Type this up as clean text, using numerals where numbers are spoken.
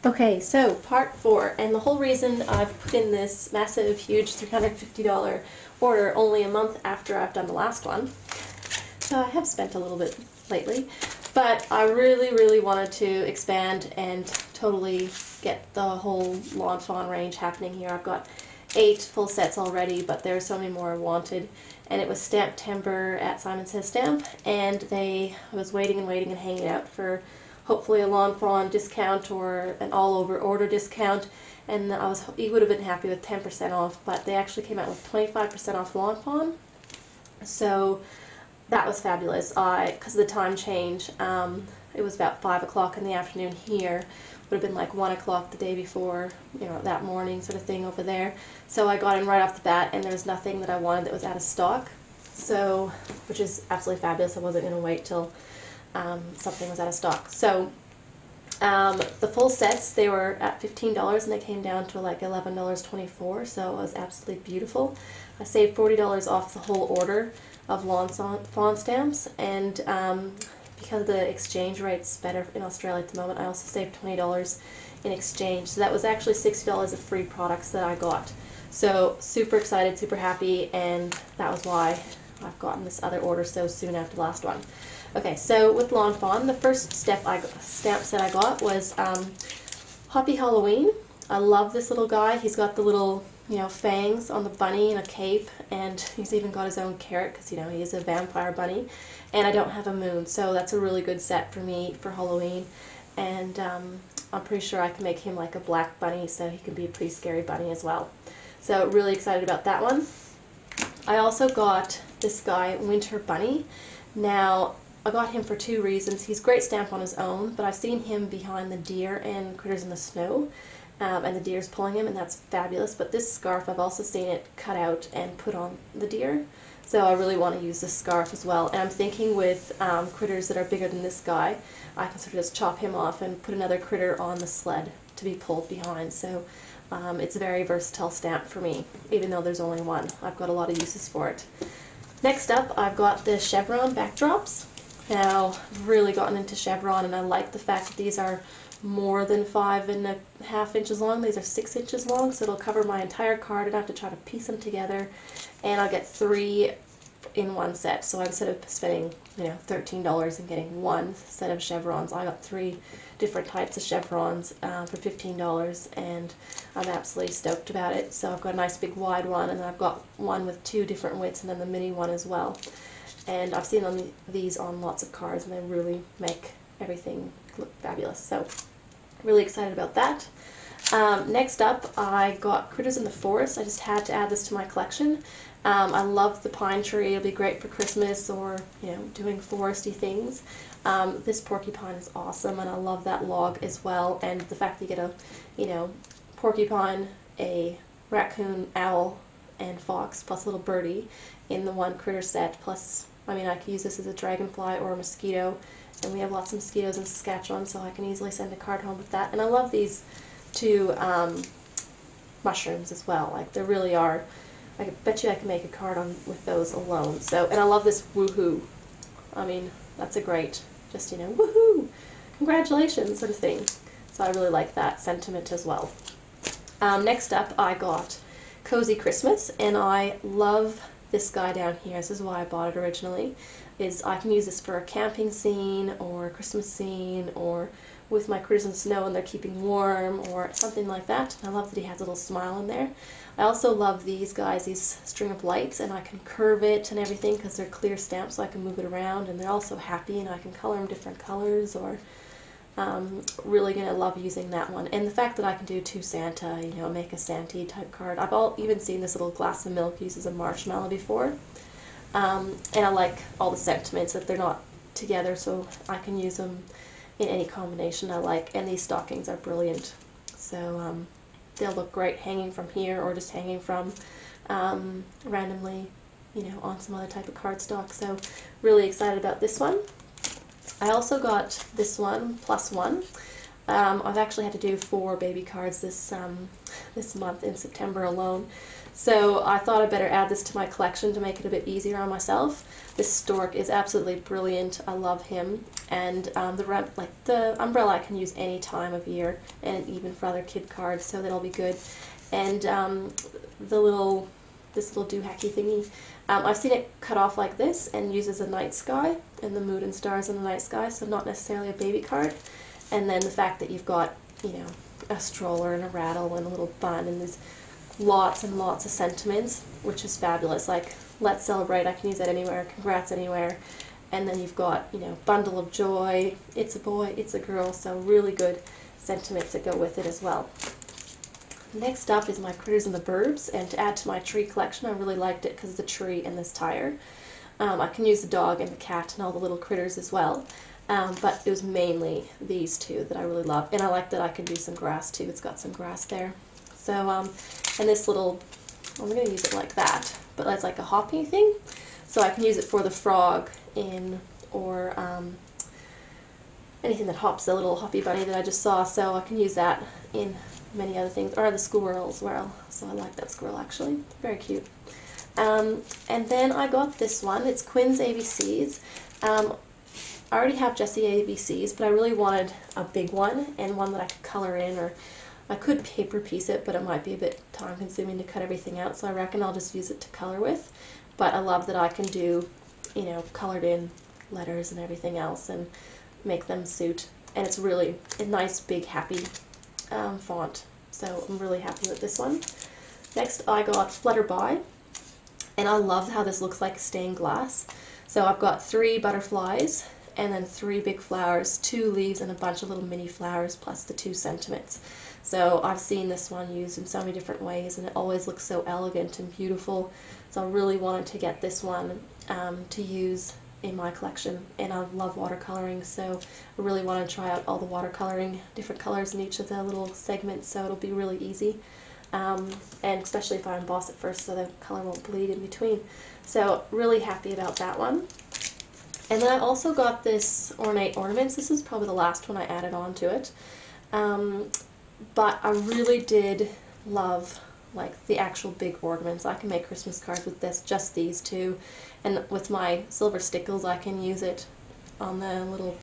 Okay, so part 4, and the whole reason I've put in this massive, huge $350 order only a month after I've done the last one, so I have spent a little bit lately, but I really wanted to expand and totally get the whole Lawn Fawn range happening here. I've got 8 full sets already, but there's so many more I wanted, and it was Stamp Timber at Simon Says Stamp, and I was waiting and hanging out for hopefully a Lawn Fawn discount or an all-over order discount, and you would have been happy with 10% off, but they actually came out with 25% off Lawn Fawn, so that was fabulous. Because of the time change, it was about 5 o'clock in the afternoon here, would have been like 1 o'clock the day before, you know, that morning sort of thing over there. So I got in right off the bat, and there was nothing that I wanted that was out of stock, so, which is absolutely fabulous. I wasn't going to wait till something was out of stock. So the full sets, they were at $15 and they came down to like $11.24, so it was absolutely beautiful. I saved $40 off the whole order of Lawn Fawn stamps, and because the exchange rate's better in Australia at the moment, I also saved $20 in exchange. So that was actually $60 of free products that I got. So super excited, super happy, and that was why I've gotten this other order so soon after the last one. Okay, so with Lawn Fawn, the first stamp set I got was Happy Halloween. I love this little guy. He's got the little, you know, fangs on the bunny and a cape, and he's even got his own carrot because, you know, he is a vampire bunny. And I don't have a moon, so that's a really good set for me for Halloween. And I'm pretty sure I can make him like a black bunny, so he can be a pretty scary bunny as well. So really excited about that one. I also got this guy, Winter Bunny. Now, I got him for 2 reasons. He's a great stamp on his own, but I've seen him behind the deer and Critters in the Snow, and the deer's pulling him, and that's fabulous. But this scarf, I've also seen it cut out and put on the deer, so I really want to use this scarf as well. And I'm thinking with critters that are bigger than this guy, I can sort of just chop him off and put another critter on the sled to be pulled behind. So it's a very versatile stamp for me, even though there's only one. I've got a lot of uses for it. Next up, I've got the chevron backdrops. Now, I've really gotten into chevron, and I like the fact that these are more than 5.5 inches long. These are 6 inches long, so it'll cover my entire card. I don't have to try to piece them together, and I'll get 3 in one set. So instead of spending, you know, $13 and getting 1 set of chevrons, I got 3 different types of chevrons for $15, and I'm absolutely stoked about it. So I've got a nice big wide one, and then I've got one with 2 different widths, and then the mini one as well. And I've seen these on lots of cards, and they really make everything look fabulous. So really excited about that. Next up, I got Critters in the Forest. I just had to add this to my collection. I love the pine tree. It'll be great for Christmas or, you know, doing foresty things. This porcupine is awesome, and I love that log as well. And the fact that you get a, you know, porcupine, a raccoon, owl, and fox, plus a little birdie in the one critter set. Plus, I mean, I could use this as a dragonfly or a mosquito, and we have lots of mosquitoes in Saskatchewan, so I can easily send a card home with that. And I love these 2 mushrooms as well. Like, they really are. I bet you I can make a card with those alone. So, and I love this woohoo. I mean, that's a great, just, you know, woohoo, congratulations sort of thing. So I really like that sentiment as well. Next up, I got Cozy Christmas, and I love this guy down here. This is why I bought it originally. Is I can use this for a camping scene or a Christmas scene, or with my critters in the snow and they're keeping warm, or something like that. I love that he has a little smile in there. I also love these guys, these string of lights, and I can curve it and everything because they're clear stamps, so I can move it around, and they're also happy, and I can color them different colors, or really going to love using that one. And the fact that I can do 2 Santa, you know, make a Santa type card. I've even seen this little glass of milk used as a marshmallow before. And I like all the sentiments that they're not together, so I can use them in any combination I like. And these stockings are brilliant. So they'll look great hanging from here, or just hanging from randomly, you know, on some other type of cardstock. So really excited about this one. I also got this one, +1. I've actually had to do 4 baby cards this month in September alone. So I thought I'd better add this to my collection to make it a bit easier on myself. This stork is absolutely brilliant. I love him, and the umbrella I can use any time of year, and even for other kid cards, so that'll be good. And this little doohickey thingy, I've seen it cut off like this and used as a night sky, and the moon and stars in the night sky, so not necessarily a baby card. And then the fact that you've got, you know, a stroller and a rattle and a little bun, and there's lots and lots of sentiments, which is fabulous. Like, let's celebrate, I can use that anywhere, congrats anywhere. And then you've got, you know, bundle of joy, it's a boy, it's a girl, so really good sentiments that go with it as well. Next up is my Critters and the Burbs, and to add to my tree collection, I really liked it because of the tree and this tire. I can use the dog and the cat and all the little critters as well, but it was mainly these two that I really love, and I like that I can do some grass too. It's got some grass there. So, and this little, I'm going to use it like that, but that's like a hoppy thing, so I can use it for the frog or anything that hops, the little hoppy bunny that I just saw, so I can use that in many other things, or the squirrel as well, so I like that squirrel actually, very cute. And then I got this one, it's Quinn's ABCs. I already have Jessie ABCs, but I really wanted a big one, and one that I could color in, or I could paper piece it, but it might be a bit time consuming to cut everything out, so I reckon I'll just use it to color with. But I love that I can do, you know, colored in letters and everything else and make them suit. And it's really a nice, big, happy font. So I'm really happy with this one. Next I got Flutterby, and I love how this looks like stained glass. So I've got 3 butterflies, and then 3 big flowers, 2 leaves, and a bunch of little mini flowers, plus the 2 sentiments. So I've seen this one used in so many different ways, and it always looks so elegant and beautiful. So I really wanted to get this one to use in my collection, and I love watercoloring, so I really want to try out all the watercoloring, different colors in each of the little segments, so it'll be really easy. And especially if I emboss it first, so the color won't bleed in between. So really happy about that one. And then I also got this Ornate Ornaments. This is probably the last one I added on to it. But I really did love like the actual big ornaments. I can make Christmas cards with this, just these two. And with my silver stickles I can use it on the little